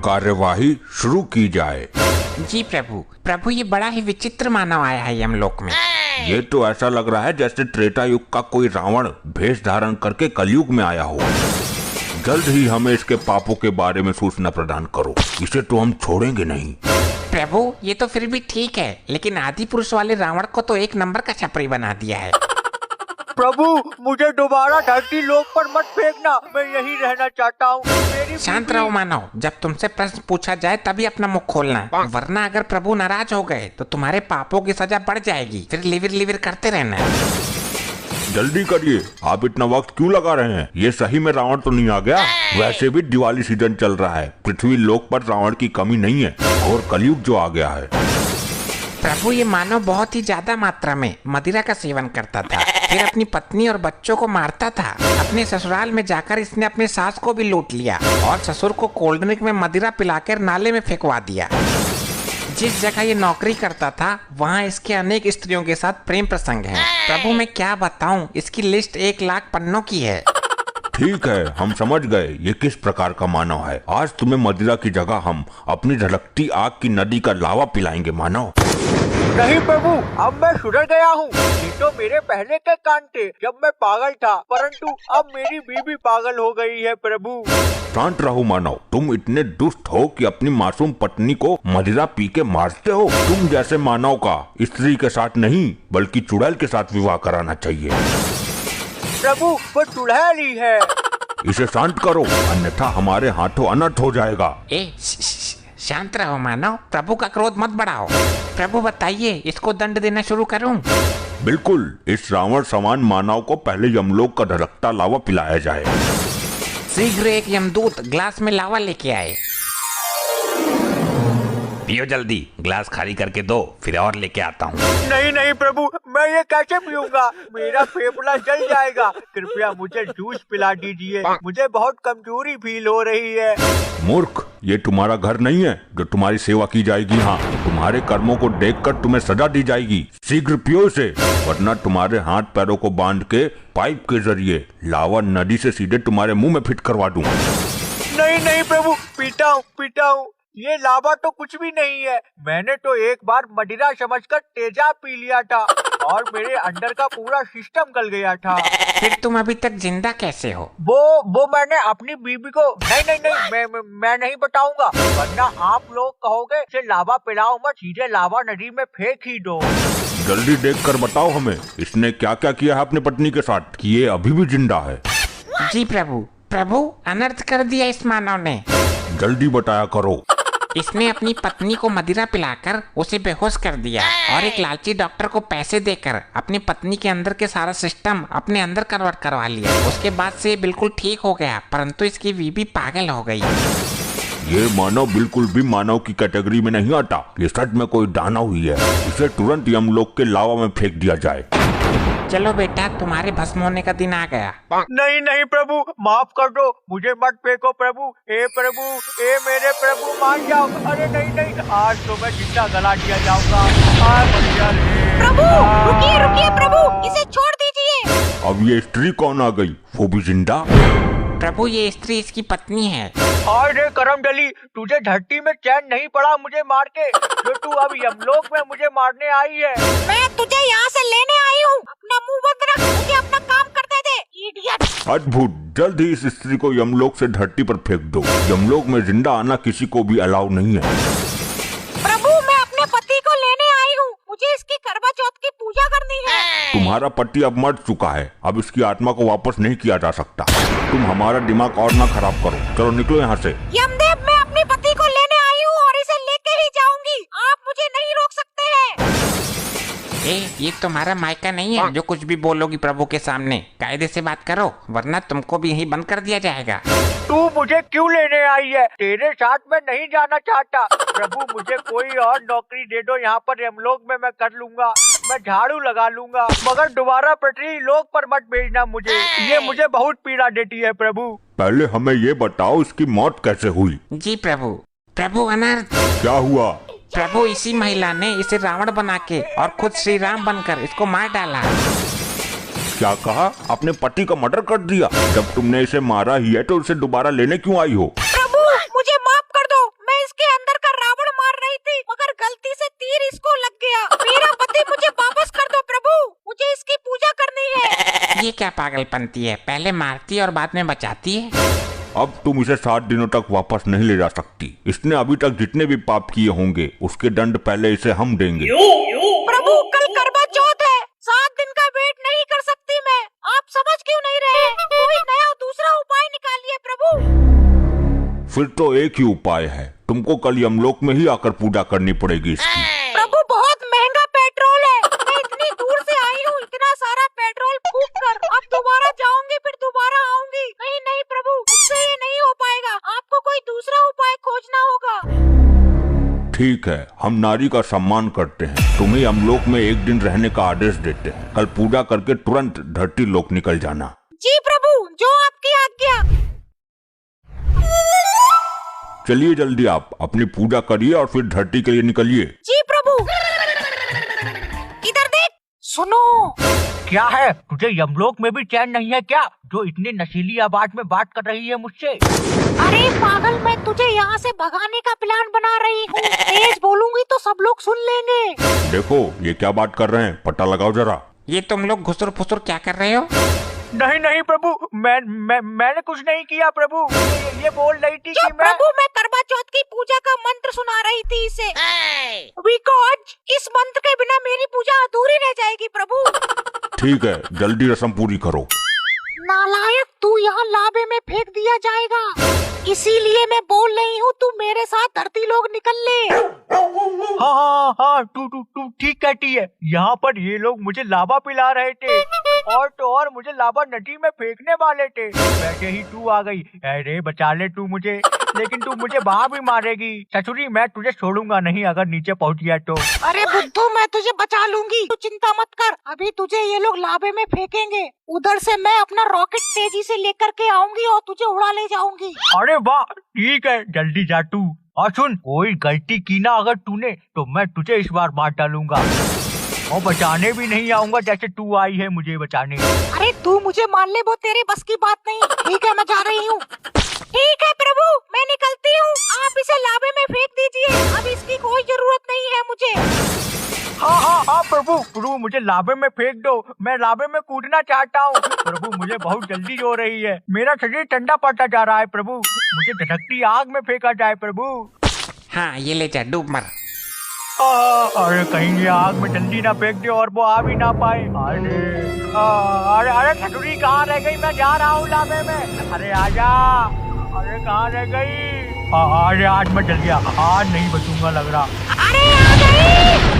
कार्यवाही शुरू की जाए। जी प्रभु। प्रभु ये बड़ा ही विचित्र मानव आया है यमलोक में। ये तो ऐसा लग रहा है जैसे त्रेता युग का कोई रावण भेष धारण करके कलयुग में आया हो। जल्द ही हमें इसके पापों के बारे में सूचना प्रदान करो, इसे तो हम छोड़ेंगे नहीं। प्रभु ये तो फिर भी ठीक है, लेकिन आदि पुरुष वाले रावण को तो एक नंबर का छपरी बना दिया है। प्रभु मुझे दोबारा धरती लोक पर मत फेंकना, मैं यहीं रहना चाहता हूँ। शांत रहो मानव, जब तुमसे प्रश्न पूछा जाए तभी अपना मुख खोलना, वरना अगर प्रभु नाराज हो गए तो तुम्हारे पापों की सजा बढ़ जाएगी, फिर लिविर लिविर करते रहना। जल्दी करिए, आप इतना वक्त क्यों लगा रहे हैं? ये सही में रावण तो नहीं आ गया? वैसे भी दिवाली सीजन चल रहा है, पृथ्वी लोक पर रावण की कमी नहीं है और कलयुग जो आ गया है। प्रभु ये मानव बहुत ही ज्यादा मात्रा में मदिरा का सेवन करता था, फिर अपनी पत्नी और बच्चों को मारता था। अपने ससुराल में जाकर इसने अपने सास को भी लूट लिया और ससुर को कोल्ड ड्रिंक में मदिरा पिलाकर नाले में फेंकवा दिया। जिस जगह ये नौकरी करता था वहाँ इसके अनेक स्त्रियों के साथ प्रेम प्रसंग है। प्रभु मैं क्या बताऊँ, इसकी लिस्ट 1 लाख पन्नों की है। ठीक है, हम समझ गए ये किस प्रकार का मानव है। आज तुम्हें मदिरा की जगह हम अपनी झलकती आग की नदी का लावा पिलाएंगे मानव। नहीं प्रभु, अब मैं सुधर गया हूँ। ये तो मेरे पहले के कान थे जब मैं पागल था, परंतु अब मेरी बीवी पागल हो गई है प्रभु। शांत रहो मानव, तुम इतने दुष्ट हो कि अपनी मासूम पत्नी को मदिरा पी के मारते हो। तुम जैसे मानव का स्त्री के साथ नहीं बल्कि चुड़ैल के साथ विवाह कराना चाहिए। प्रभु वो चुड़ैल ही है। इसे शांत करो, अन्यथा हमारे हाथों अनर्थ हो जाएगा। शांत रहो मानव, प्रभु का क्रोध मत बढ़ाओ। प्रभु बताइए, इसको दंड देना शुरू करूं? बिल्कुल, इस रावण समान मानव को पहले यमलोक का धड़कता लावा पिलाया जाए। शीघ्र एक यमदूत ग्लास में लावा लेके आए। पियो जल्दी, ग्लास खाली करके दो, फिर और लेके आता हूँ। नहीं नहीं प्रभु, मैं ये कैसे पीऊंगा? मेरा फेफड़ा जल जाएगा। कृपया मुझे जूस पिला दीजिए, मुझे बहुत कमजोरी फील हो रही है। मूर्ख, ये तुम्हारा घर नहीं है जो तुम्हारी सेवा की जाएगी। हाँ, तुम्हारे कर्मों को देखकर तुम्हें सजा दी जाएगी। शीघ्र पियो इसे, वरना तुम्हारे हाथ पैरों को बांध के पाइप के जरिए लावा नदी से सीधे तुम्हारे मुंह में फिट करवा दूं। नहीं नहीं प्रभु, पीता हूँ। ये लावा तो कुछ भी नहीं है। मैंने तो एक बार मदिरा समझकर तेजाब पी लिया था और मेरे अंदर का पूरा सिस्टम गल गया था। फिर तुम अभी तक जिंदा कैसे हो? वो मैंने अपनी बीबी को नहीं, मैं नहीं बताऊंगा, वरना आप लोग कहोगे इसे लावा पिलाओ मत, सीधे लावा नदी में फेंक ही दो। जल्दी देखकर बताओ हमें, इसने क्या क्या किया है अपनी पत्नी के साथ कि ये अभी भी जिंदा है? जी प्रभु अनर्थ कर दिया इस मानव ने। जल्दी बताया करो। इसने अपनी पत्नी को मदिरा पिलाकर उसे बेहोश कर दिया और एक लालची डॉक्टर को पैसे देकर अपनी पत्नी के अंदर के सारा सिस्टम अपने अंदर कन्वर्ट करवा लिया। उसके बाद से बिल्कुल ठीक हो गया, परंतु इसकी बीवी पागल हो गई। ये मानव बिल्कुल भी मानव की कैटेगरी में नहीं आता, ये सच में कोई दानव ही है। इसे तुरंत यमलोक के लावा में फेंक दिया जाए। चलो बेटा, तुम्हारे भस्म होने का दिन आ गया। नहीं प्रभु, माफ कर दो, मुझे मत फेंको प्रभु। प्रभु, मेरे प्रभु मान जाओ। अरे नहीं, आज तो मैं जिंदा गला दिया जाऊंगा। प्रभु रुकिए प्रभु, इसे छोड़ दीजिए। अब ये स्त्री कौन आ गई? वो भी जिंदा? प्रभु ये स्त्री इसकी पत्नी है। अरे करम डली, तुझे धरती में चैन नहीं पड़ा मुझे मार के, जो तू अब यमलोक में मुझे मारने आई है। मैं तुझे यहाँ से लेने आई हूँ, अपना मुंह बंद रख, मुझे अपना काम करने दे, इडियट। अद्भुत, जल्द ही इस स्त्री को यमलोक से धरती पर फेंक दो। यमलोक में जिंदा आना किसी को भी अलाउ नहीं है। प्रभु मैं अपने पति को लेने आई हूँ, मुझे इसकी करवा चौथ की पूजा करनी है। तुम्हारा पति अब मर चुका है, अब इसकी आत्मा को वापस नहीं किया जा सकता। तुम हमारा दिमाग और ना खराब करो, चलो निकलो यहाँ से। यमदेव, मैं अपने पति को लेने आई हूँ और इसे लेके ही जाऊंगी, आप मुझे नहीं रोक सकते हैं। ये तुम्हारा मायका नहीं है जो कुछ भी बोलोगी प्रभु के सामने। कायदे से बात करो, वरना तुमको भी यहीं बंद कर दिया जाएगा। तू मुझे क्यों लेने आई है? तेरे साथ मैं नहीं जाना चाहता। प्रभु मुझे कोई और नौकरी दे दो, यहाँ पर यमलोक में मैं कर लूंगा, मैं झाड़ू लगा लूंगा, मगर दोबारा पृथ्वी लोक पर मत भेजना मुझे, ये मुझे बहुत पीड़ा देती है प्रभु। पहले हमें ये बताओ इसकी मौत कैसे हुई? जी प्रभु अनर्थ। क्या हुआ? प्रभु इसी महिला ने इसे रावण बना के और खुद श्री राम बनकर इसको मार डाला। क्या कहा? अपने पति का मर्डर कर दिया? जब तुमने इसे मारा ही है तो उसे दोबारा लेने क्यों आई हो? प्रभु मुझे माफ कर दो, ये क्या पागलपंती है, पहले मारती है और बाद में बचाती है। अब तुम इसे 7 दिनों तक वापस नहीं ले जा सकती। इसने अभी तक जितने भी पाप किए होंगे उसके दंड पहले इसे हम देंगे। प्रभु कल करवा चौथ है, 7 दिन का वेट नहीं कर सकती मैं। आप समझ क्यों नहीं रहे? कोई नया दूसरा उपाय निकालिए प्रभु। फिर तो एक ही उपाय है, तुमको कल यमलोक में ही आकर पूजा करनी पड़ेगी इसकी। प्रभु बहुत महंगा पेट्रोल है, मैं इतनी दूर से आई हूँ, इतना सारा पेट्रोल फूक कर अब दोबारा जाऊंगी फिर दोबारा आऊंगी। नहीं नहीं प्रभु, मुझसे ये नहीं हो पाएगा, आपको कोई दूसरा उपाय खोजना होगा। ठीक है, हम नारी का सम्मान करते हैं, तुम्हें यमलोक में एक दिन रहने का आदेश देते हैं। कल पूजा करके तुरंत धरती लोक निकल जाना। जी प्रभु, जो आपकी आज्ञा। चलिए जल्दी आप अपनी पूजा करिए और फिर धरती के लिए निकलिए। जी प्रभु। इधर देख। सुनो। क्या है, तुझे यमलोक में भी चैन नहीं है क्या, जो इतनी नशीली आवाज में बात कर रही है मुझसे? अरे पागल, मैं तुझे यहाँ से भगाने का प्लान बना रही हूँ। तेज बोलूंगी तो सब लोग सुन लेंगे। देखो ये क्या बात कर रहे हैं, पता लगाओ जरा। ये तुम लोग घुसुर फुसुर क्या कर रहे हो? नहीं नहीं प्रभु, मैंने कुछ नहीं किया प्रभु। ये बोल रही थी कि प्रभु, मैं करवा चौथ की पूजा का मंत्र सुना रही थी इसे। बिकॉज इस मंत्र के बिना मेरी पूजा अधूरी रह जाएगी प्रभु। ठीक है, जल्दी रस्म पूरी करो। नालायक, तू यहाँ लाबे में फेंक दिया जाएगा, इसीलिए मैं बोल रही हूँ तू मेरे साथ धरती लोग निकल ले। हाँ, तू ठीक कहती है। यहाँ पर ये लोग मुझे लावा पिला रहे थे और तो और मुझे लावा नदी में फेंकने वाले थे। वैसे ही तू आ गई। अरे बचा ले तू मुझे, लेकिन तू मुझे वहाँ भी मारेगी। ससुरी, मैं तुझे छोड़ूंगा नहीं अगर नीचे पहुँच गया तो। अरे बुद्धू, मैं तुझे बचा लूंगी, तू चिंता मत कर। अभी तुझे ये लोग लाबे में फेंकेंगे, उधर से मैं अपना रॉकेट तेजी से लेकर के आऊंगी और तुझे उड़ा ले जाऊंगी। अरे वाह, ठीक है, जल्दी जा तू। और सुन, कोई गलती की ना अगर तूने तो मैं तुझे इस बार मार डालूंगा और बचाने भी नहीं आऊंगा जैसे तू आई है मुझे बचाने। अरे तू मुझे मान ले, वो तेरे बस की बात नहीं। ठीक है, मैं जा रही हूँ। ठीक है प्रभु, मैं निकलती हूँ, आप इसे लाबे में फेंक दीजिए, अब इसकी कोई जरूरत नहीं है मुझे। हाँ प्रभु, मुझे लाबे में फेंक दो, मैं लाबे में कूदना चाहता हूँ। प्रभु मुझे बहुत जल्दी हो रही है, मेरा शरीर ठंडा पड़ता जा रहा है प्रभु, मुझे धधकती आग में फेंका जाए प्रभु। हाँ ये ले जा, डूब मर। अरे कहीं ये आग में जल्दी ना फेंक दे और वो आ भी ना पाए। अरे खटुरी कहाँ रह गई, मैं जा रहा हूँ लाबे में। अरे आजा, अरे कहाँ रह गई? अरे आज मैं जल गया, आज नहीं बचूंगा लग रहा। अरे आ गई।